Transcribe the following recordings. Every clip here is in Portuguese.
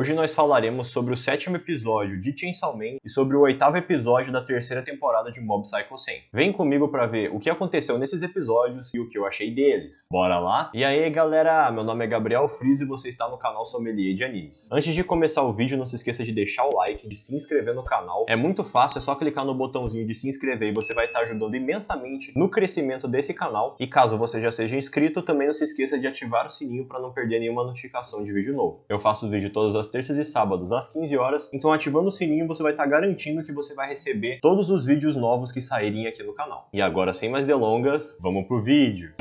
Hoje nós falaremos sobre o 7º episódio de Chainsaw Man e sobre o 8º episódio da 3ª temporada de Mob Psycho 100. Vem comigo pra ver o que aconteceu nesses episódios e o que eu achei deles. Bora lá? E aí galera, meu nome é Gabriel Friz e você está no canal Sommelier de Animes. Antes de começar o vídeo, não se esqueça de deixar o like, de se inscrever no canal. É muito fácil, é só clicar no botãozinho de se inscrever e você vai estar ajudando imensamente no crescimento desse canal. E caso você já seja inscrito, também não se esqueça de ativar o sininho para não perder nenhuma notificação de vídeo novo. Eu faço vídeo todas as terças e sábados às 15 horas, então ativando o sininho você vai estar garantindo que você vai receber todos os vídeos novos que saírem aqui no canal. E agora, sem mais delongas, vamos pro vídeo!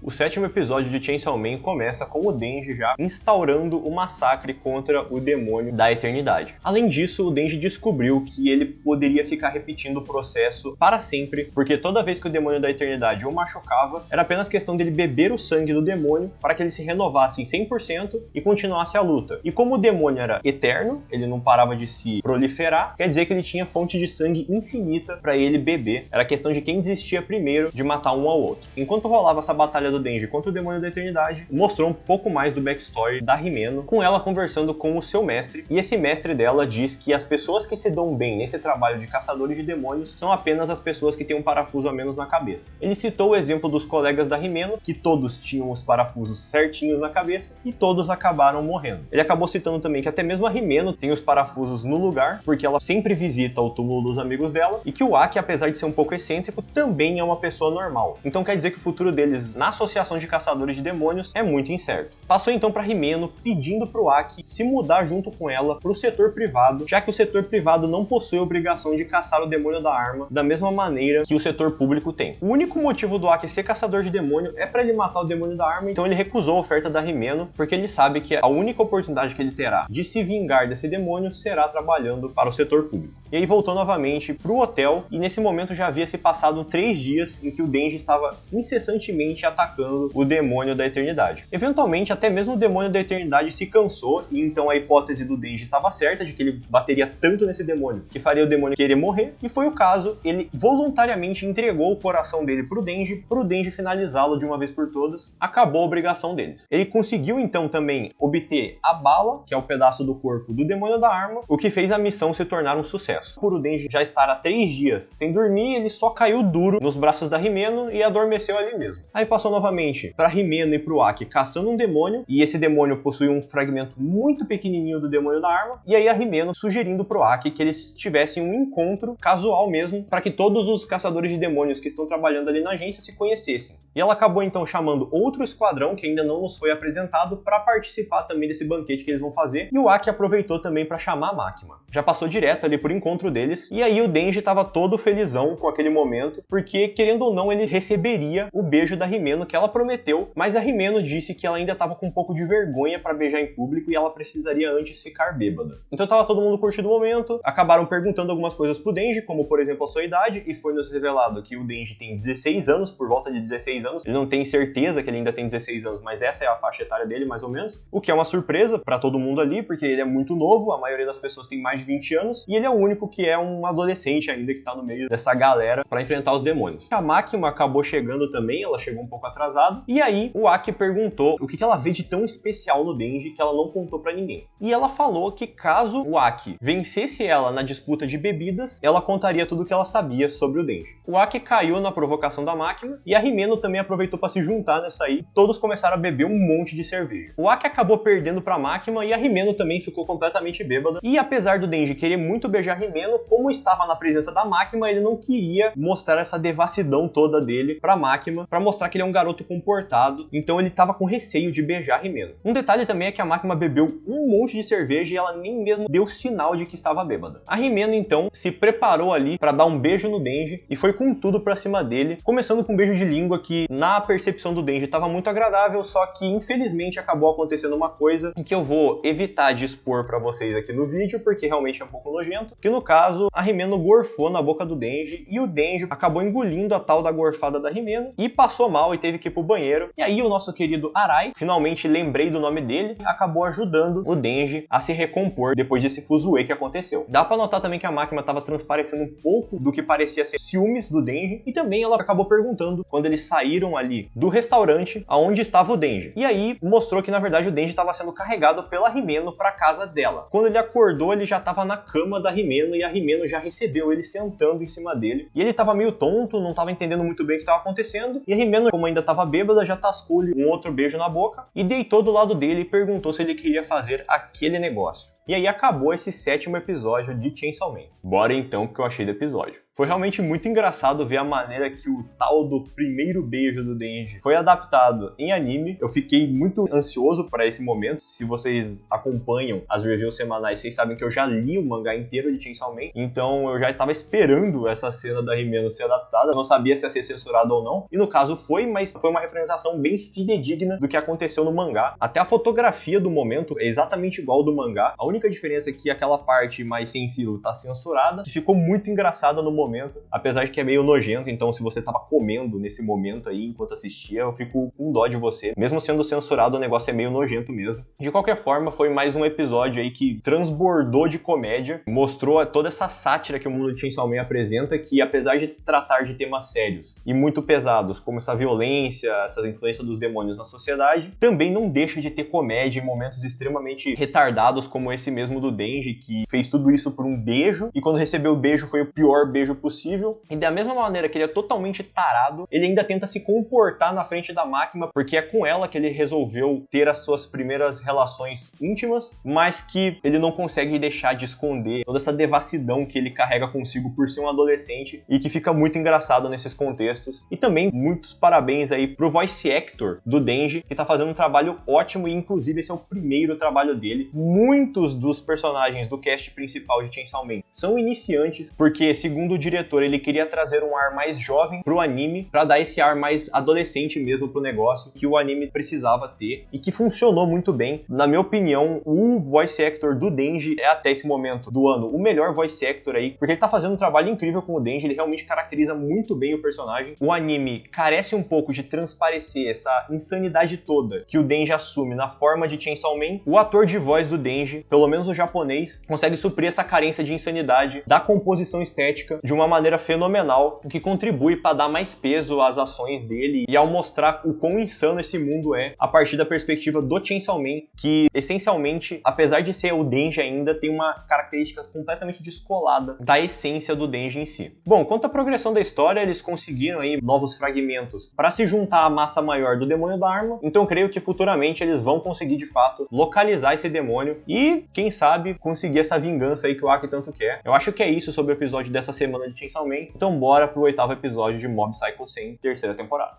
O 7º episódio de Chainsaw Man começa com o Denji já instaurando o massacre contra o demônio da eternidade. Além disso, o Denji descobriu que ele poderia ficar repetindo o processo para sempre, porque toda vez que o demônio da eternidade o machucava, era apenas questão dele beber o sangue do demônio para que ele se renovasse em 100% e continuasse a luta. E como o demônio era eterno, ele não parava de se proliferar, quer dizer que ele tinha fonte de sangue infinita para ele beber. Era questão de quem desistia primeiro de matar um ao outro. Enquanto rolava essa batalha do Denji contra o demônio da eternidade, mostrou um pouco mais do backstory da Himeno, com ela conversando com o seu mestre, e esse mestre dela diz que as pessoas que se dão bem nesse trabalho de caçadores de demônios são apenas as pessoas que têm um parafuso a menos na cabeça. Ele citou o exemplo dos colegas da Himeno, que todos tinham os parafusos certinhos na cabeça e todos acabaram morrendo. Ele acabou citando também que até mesmo a Himeno tem os parafusos no lugar, porque ela sempre visita o túmulo dos amigos dela, e que o Aki, apesar de ser um pouco excêntrico, também é uma pessoa normal. Então quer dizer que o futuro deles na associação de caçadores de demônios é muito incerto. Passou então para Himeno pedindo pro Aki se mudar junto com ela pro setor privado, já que o setor privado não possui a obrigação de caçar o demônio da arma da mesma maneira que o setor público tem. O único motivo do Aki ser caçador de demônio é para ele matar o demônio da arma, então ele recusou a oferta da Himeno, porque ele sabe que a única oportunidade que ele terá de se vingar desse demônio será trabalhando para o setor público. E aí voltou novamente pro hotel, e nesse momento já havia se passado 3 dias em que o Denji estava incessantemente atacando o demônio da eternidade. Eventualmente, até mesmo o demônio da eternidade se cansou, e então a hipótese do Denji estava certa, de que ele bateria tanto nesse demônio que faria o demônio querer morrer, e foi o caso. Ele voluntariamente entregou o coração dele pro Denji finalizá-lo de uma vez por todas. Acabou a obrigação deles. Ele conseguiu então também obter a bala, que é o pedaço do corpo do demônio da arma, o que fez a missão se tornar um sucesso. Por o Denji já estar há 3 dias sem dormir, ele só caiu duro nos braços da Himeno e adormeceu ali mesmo. Aí passou novamente para Himeno e pro Aki caçando um demônio, e esse demônio possui um fragmento muito pequenininho do demônio da arma, e aí a Himeno sugerindo pro Aki que eles tivessem um encontro casual mesmo, para que todos os caçadores de demônios que estão trabalhando ali na agência se conhecessem. E ela acabou então chamando outro esquadrão, que ainda não nos foi apresentado, para participar também desse banquete que eles vão fazer, e o Aki aproveitou também para chamar a Makima. Já passou direto ali por encontro deles, e aí o Denji tava todo felizão com aquele momento, porque querendo ou não ele receberia o beijo da Himeno que ela prometeu, mas a Himeno disse que ela ainda tava com um pouco de vergonha para beijar em público e ela precisaria antes ficar bêbada. Então tava todo mundo curtindo o momento, acabaram perguntando algumas coisas pro Denji, como por exemplo a sua idade, e foi nos revelado que o Denji tem 16 anos, por volta de 16 anos, ele não tem certeza que ele ainda tem 16 anos, mas essa é a faixa etária dele mais ou menos, o que é uma surpresa para todo mundo ali, porque ele é muito novo, a maioria das pessoas tem mais de 20 anos, e ele é o único que é um adolescente ainda que tá no meio dessa galera para enfrentar os demônios. A Makima acabou chegando também, ela chegou um pouco atrasada, e aí o Aki perguntou o que ela vê de tão especial no Denji que ela não contou pra ninguém. E ela falou que caso o Aki vencesse ela na disputa de bebidas, ela contaria tudo o que ela sabia sobre o Denji. O Aki caiu na provocação da Makima, e a Himeno também aproveitou para se juntar nessa aí. Todos começaram a beber um monte de cerveja. O Aki acabou perdendo pra Makima, e a Himeno também ficou completamente bêbada. E apesar do Denji querer muito beijar a Himeno, como estava na presença da Makima, ele não queria mostrar essa devassidão toda dele pra Makima, pra mostrar que ele é um garoto comportado, então ele tava com receio de beijar a Himeno. Um detalhe também é que a Makima bebeu um monte de cerveja e ela nem mesmo deu sinal de que estava bêbada. A Himeno então se preparou ali pra dar um beijo no Denji e foi com tudo pra cima dele, começando com um beijo de língua que na percepção do Denji tava muito agradável, só que infelizmente acabou acontecendo uma coisa que eu vou evitar de expor pra vocês aqui no vídeo, porque realmente é um pouco nojento, que no no caso, a Himeno gorfou na boca do Denji e o Denji acabou engolindo a tal da gorfada da Himeno e passou mal e teve que ir pro banheiro. E aí o nosso querido Arai, finalmente lembrei do nome dele, acabou ajudando o Denji a se recompor depois desse fuzuê que aconteceu. Dá pra notar também que a máquina tava transparecendo um pouco do que parecia ser ciúmes do Denji, e também ela acabou perguntando quando eles saíram ali do restaurante aonde estava o Denji. E aí mostrou que na verdade o Denji estava sendo carregado pela Himeno pra casa dela. Quando ele acordou, ele já tava na cama da Himeno e a Himeno já recebeu ele sentando em cima dele. E ele tava meio tonto, não tava entendendo muito bem o que tava acontecendo, e a Himeno, como ainda tava bêbada, já tascou-lhe um outro beijo na boca e deitou do lado dele e perguntou se ele queria fazer aquele negócio. E aí acabou esse 7º episódio de Chainsaw Man. Bora então pro que eu achei do episódio. Foi realmente muito engraçado ver a maneira que o tal do primeiro beijo do Denji foi adaptado em anime. Eu fiquei muito ansioso para esse momento. Se vocês acompanham as reviews semanais, vocês sabem que eu já li o mangá inteiro de Chainsaw Man. Então eu já estava esperando essa cena da Himeno ser adaptada. Eu não sabia se ia ser censurado ou não. E no caso foi, mas foi uma representação bem fidedigna do que aconteceu no mangá. Até a fotografia do momento é exatamente igual ao do mangá. A única diferença é que aquela parte mais sensível tá censurada, que ficou muito engraçada no momento, apesar de que é meio nojento. Então se você tava comendo nesse momento aí enquanto assistia, eu fico com dó de você. Mesmo sendo censurado, o negócio é meio nojento mesmo. De qualquer forma, foi mais um episódio aí que transbordou de comédia, mostrou toda essa sátira que o mundo de Chainsaw Man apresenta, que apesar de tratar de temas sérios e muito pesados, como essa violência, essa influência dos demônios na sociedade, também não deixa de ter comédia em momentos extremamente retardados, como esse mesmo do Denji, que fez tudo isso por um beijo, e quando recebeu o beijo foi o pior beijo possível. E da mesma maneira que ele é totalmente tarado, ele ainda tenta se comportar na frente da máquina, porque é com ela que ele resolveu ter as suas primeiras relações íntimas, mas que ele não consegue deixar de esconder toda essa devassidão que ele carrega consigo por ser um adolescente, e que fica muito engraçado nesses contextos. E também muitos parabéns aí pro voice actor do Denji, que tá fazendo um trabalho ótimo, e inclusive esse é o primeiro trabalho dele. Muitos dos personagens do cast principal de Chainsaw Man são iniciantes, porque segundo o diretor, ele queria trazer um ar mais jovem pro anime, pra dar esse ar mais adolescente mesmo pro negócio, que o anime precisava ter, e que funcionou muito bem. Na minha opinião, o voice actor do Denji é até esse momento do ano o melhor voice actor aí, porque ele tá fazendo um trabalho incrível com o Denji, ele realmente caracteriza muito bem o personagem. O anime carece um pouco de transparecer essa insanidade toda que o Denji assume na forma de Chainsaw Man. O ator de voz do Denji, pelo menos o japonês, consegue suprir essa carência de insanidade da composição estética de uma maneira fenomenal, o que contribui para dar mais peso às ações dele e ao mostrar o quão insano esse mundo é a partir da perspectiva do Chainsaw Man, que essencialmente, apesar de ser o Denji ainda, tem uma característica completamente descolada da essência do Denji em si. Bom, quanto à progressão da história, eles conseguiram aí novos fragmentos para se juntar à massa maior do demônio da arma, então creio que futuramente eles vão conseguir de fato localizar esse demônio e, quem sabe, conseguir essa vingança aí que o Aki tanto quer. Eu acho que é isso sobre o episódio dessa semana de Chainsaw Man, então bora pro 8º episódio de Mob Psycho 100, 3ª temporada.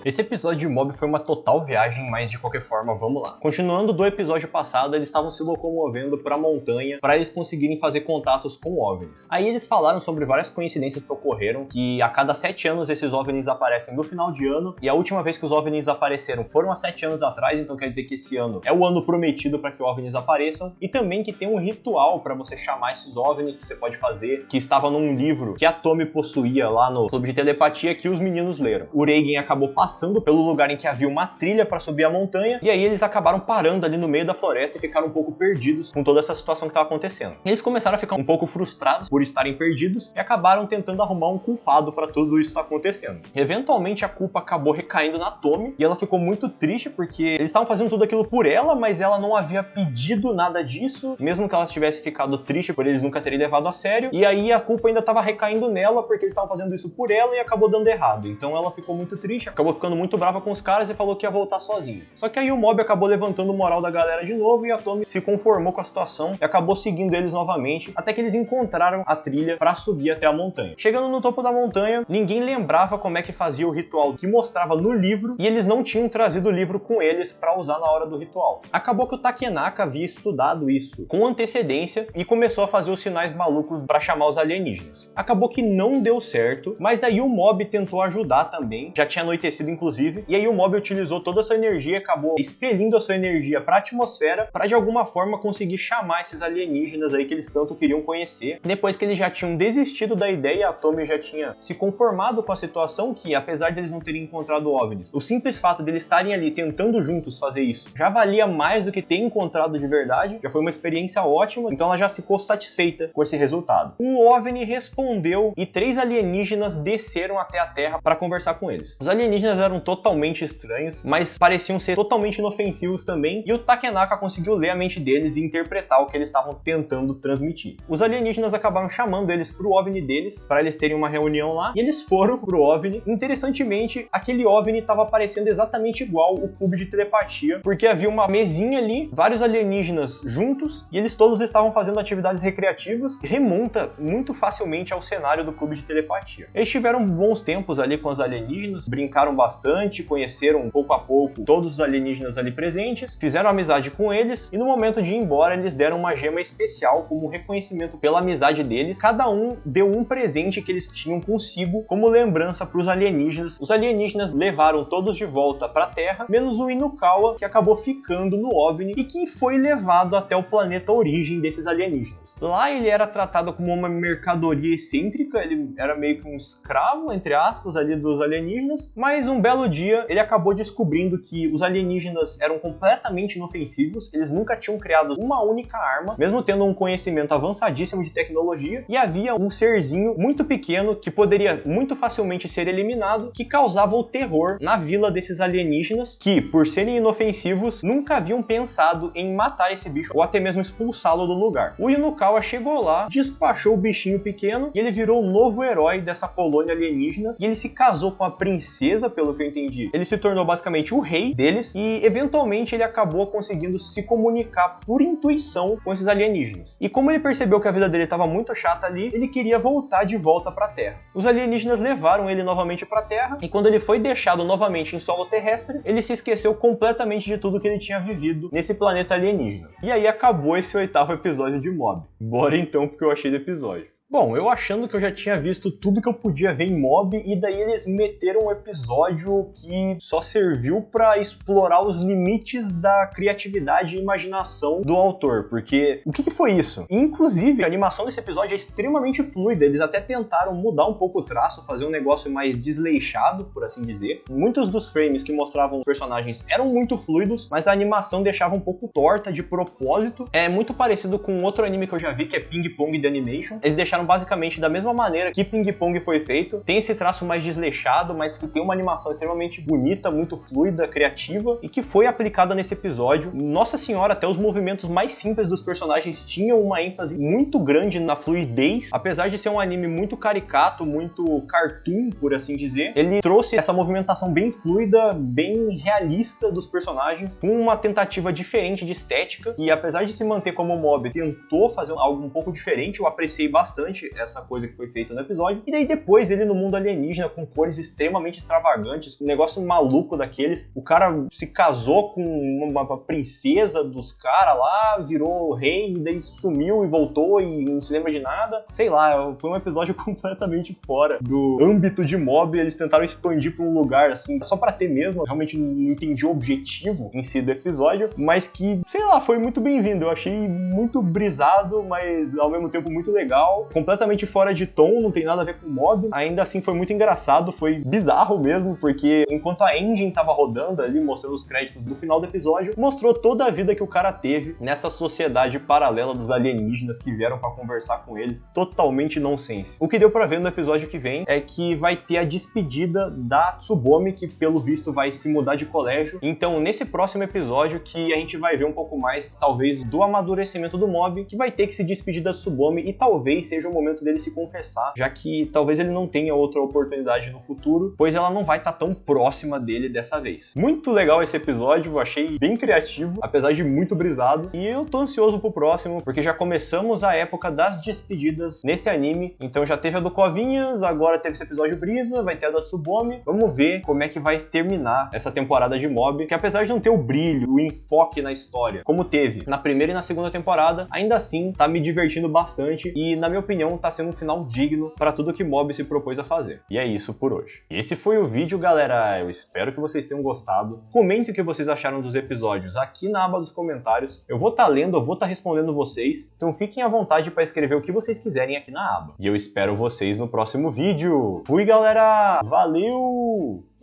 Esse episódio de Mob foi uma total viagem, mas de qualquer forma, vamos lá. Continuando do episódio passado, eles estavam se locomovendo pra montanha para eles conseguirem fazer contatos com OVNIs. Aí eles falaram sobre várias coincidências que ocorreram, que a cada 7 anos esses OVNIs aparecem no final de ano, e a última vez que os OVNIs apareceram foram há 7 anos atrás, então quer dizer que esse ano é o ano prometido para que OVNIs apareçam, e também que tem um ritual para você chamar esses OVNIs que você pode fazer, que estava num livro que a Tomi possuía lá no Clube de Telepatia, que os meninos leram. O Reigen acabou passando pelo lugar em que havia uma trilha para subir a montanha, e aí eles acabaram parando ali no meio da floresta e ficaram um pouco perdidos com toda essa situação que estava acontecendo. Eles começaram a ficar um pouco frustrados por estarem perdidos e acabaram tentando arrumar um culpado para tudo isso que está acontecendo. Eventualmente a culpa acabou recaindo na Tomi e ela ficou muito triste porque eles estavam fazendo tudo aquilo por ela, mas ela não havia pedido nada disso, mesmo que ela tivesse ficado triste por eles nunca terem levado a sério, e aí a culpa ainda estava recaindo nela porque eles estavam fazendo isso por ela e acabou dando errado. Então ela ficou muito triste, acabou ficando muito brava com os caras e falou que ia voltar sozinha. Só que aí o Mob acabou levantando o moral da galera de novo e a Tomi se conformou com a situação e acabou seguindo eles novamente, até que eles encontraram a trilha para subir até a montanha. Chegando no topo da montanha, ninguém lembrava como é que fazia o ritual que mostrava no livro e eles não tinham trazido o livro com eles para usar na hora do ritual. Acabou que o Takenaka havia estudado isso com antecedência e começou a fazer os sinais malucos para chamar os alienígenas. Acabou que não deu certo, mas aí o Mob tentou ajudar também. Já tinha anoitecido inclusive, e aí o Mob utilizou toda a sua energia, acabou expelindo a sua energia para a atmosfera, para de alguma forma conseguir chamar esses alienígenas aí que eles tanto queriam conhecer. Depois que eles já tinham desistido da ideia, a Tommy já tinha se conformado com a situação que, apesar de eles não terem encontrado OVNIs, o simples fato de eles estarem ali tentando juntos fazer isso já valia mais do que ter encontrado de verdade, já foi uma experiência ótima, então ela já ficou satisfeita com esse resultado. O OVNI respondeu e 3 alienígenas desceram até a Terra para conversar com eles. Os alienígenas eram totalmente estranhos, mas pareciam ser totalmente inofensivos também, e o Takenaka conseguiu ler a mente deles e interpretar o que eles estavam tentando transmitir. Os alienígenas acabaram chamando eles pro OVNI deles, para eles terem uma reunião lá, e eles foram pro OVNI. Interessantemente, aquele OVNI estava parecendo exatamente igual o cubo de telepatia, porque havia uma mesinha ali, vários alienígenas juntos, e eles todos estavam fazendo atividades recreativas. Remonta muito facilmente ao cenário do clube de telepatia. Eles tiveram bons tempos ali com os alienígenas, brincaram bastante, conheceram pouco a pouco todos os alienígenas ali presentes, fizeram amizade com eles, e no momento de ir embora eles deram uma gema especial como reconhecimento pela amizade deles. Cada um deu um presente que eles tinham consigo como lembrança para os alienígenas. Os alienígenas levaram todos de volta para a Terra, menos o Inukawa, que acabou ficando no OVNI e que foi levado até o planeta origem desses alienígenas. Lá ele era tratado como uma mercadoria excêntrica, ele era meio que um escravo, entre aspas, ali dos alienígenas, mas um belo dia ele acabou descobrindo que os alienígenas eram completamente inofensivos, eles nunca tinham criado uma única arma, mesmo tendo um conhecimento avançadíssimo de tecnologia, e havia um serzinho muito pequeno que poderia muito facilmente ser eliminado, que causava o terror na vila desses alienígenas, que, por serem inofensivos, nunca haviam pensado em matar esse bicho ou até mesmo expulsá-lo do lugar. O Inukawa chegou lá, despachou o bichinho pequeno e ele virou o novo herói dessa colônia alienígena, e ele se casou com a princesa, pelo que eu entendi. Ele se tornou basicamente o rei deles e eventualmente ele acabou conseguindo se comunicar por intuição com esses alienígenas. E como ele percebeu que a vida dele estava muito chata ali, ele queria voltar de volta para a Terra. Os alienígenas levaram ele novamente para a Terra, e quando ele foi deixado novamente em solo terrestre, ele se esqueceu completamente de tudo que ele tinha vivido nesse planeta alienígena. E aí acabou esse 8º episódio de Mob. Bora então pro que eu achei do episódio. Bom, eu achando que eu já tinha visto tudo que eu podia ver em Mob, e daí eles meteram um episódio que só serviu pra explorar os limites da criatividade e imaginação do autor, porque o que foi isso? Inclusive, a animação desse episódio é extremamente fluida, eles até tentaram mudar um pouco o traço, fazer um negócio mais desleixado, por assim dizer. Muitos dos frames que mostravam os personagens eram muito fluidos, mas a animação deixava um pouco torta de propósito. É muito parecido com outro anime que eu já vi, que é Ping Pong The Animation. Eles deixaram basicamente da mesma maneira que Ping Pong foi feito. Tem esse traço mais desleixado, mas que tem uma animação extremamente bonita, muito fluida, criativa, e que foi aplicada nesse episódio. Nossa senhora, até os movimentos mais simples dos personagens tinham uma ênfase muito grande na fluidez. Apesar de ser um anime muito caricato, muito cartoon, por assim dizer, ele trouxe essa movimentação bem fluida, bem realista dos personagens, com uma tentativa diferente de estética, e apesar de se manter como Mob, tentou fazer algo um pouco diferente. Eu apreciei bastante essa coisa que foi feita no episódio. E daí depois ele no mundo alienígena, com cores extremamente extravagantes, um negócio maluco daqueles. O cara se casou com uma princesa dos caras lá, virou rei, e daí sumiu e voltou e não se lembra de nada. Sei lá, foi um episódio completamente fora do âmbito de Mob. Eles tentaram expandir pra um lugar assim, só pra ter mesmo. Eu realmente não entendi o objetivo em si do episódio, mas que, sei lá, foi muito bem-vindo. Eu achei muito brisado, mas ao mesmo tempo muito legal. Completamente fora de tom, não tem nada a ver com Mob. Ainda assim foi muito engraçado, foi bizarro mesmo, porque enquanto a engine tava rodando ali, mostrando os créditos do final do episódio, mostrou toda a vida que o cara teve nessa sociedade paralela dos alienígenas que vieram pra conversar com eles, totalmente nonsense. O que deu pra ver no episódio que vem é que vai ter a despedida da Tsubomi, que pelo visto vai se mudar de colégio. Então nesse próximo episódio que a gente vai ver um pouco mais, talvez, do amadurecimento do Mob, que vai ter que se despedir da Tsubomi, e talvez seja o momento dele se confessar, já que talvez ele não tenha outra oportunidade no futuro, pois ela não vai estar tão próxima dele dessa vez. Muito legal esse episódio, eu achei bem criativo, apesar de muito brisado, e eu tô ansioso pro próximo, porque já começamos a época das despedidas nesse anime. Então já teve a do Covinhas, agora teve esse episódio brisa, vai ter a da Tsubomi. Vamos ver como é que vai terminar essa temporada de Mob, que apesar de não ter o brilho, o enfoque na história, como teve na primeira e na segunda temporada, ainda assim tá me divertindo bastante, e na minha opinião opinião, tá sendo um final digno para tudo que Mob se propôs a fazer. E é isso por hoje. Esse foi o vídeo, galera. Eu espero que vocês tenham gostado. Comentem o que vocês acharam dos episódios aqui na aba dos comentários. Eu vou estar lendo, eu vou estar respondendo vocês. Então fiquem à vontade para escrever o que vocês quiserem aqui na aba. E eu espero vocês no próximo vídeo. Fui, galera! Valeu!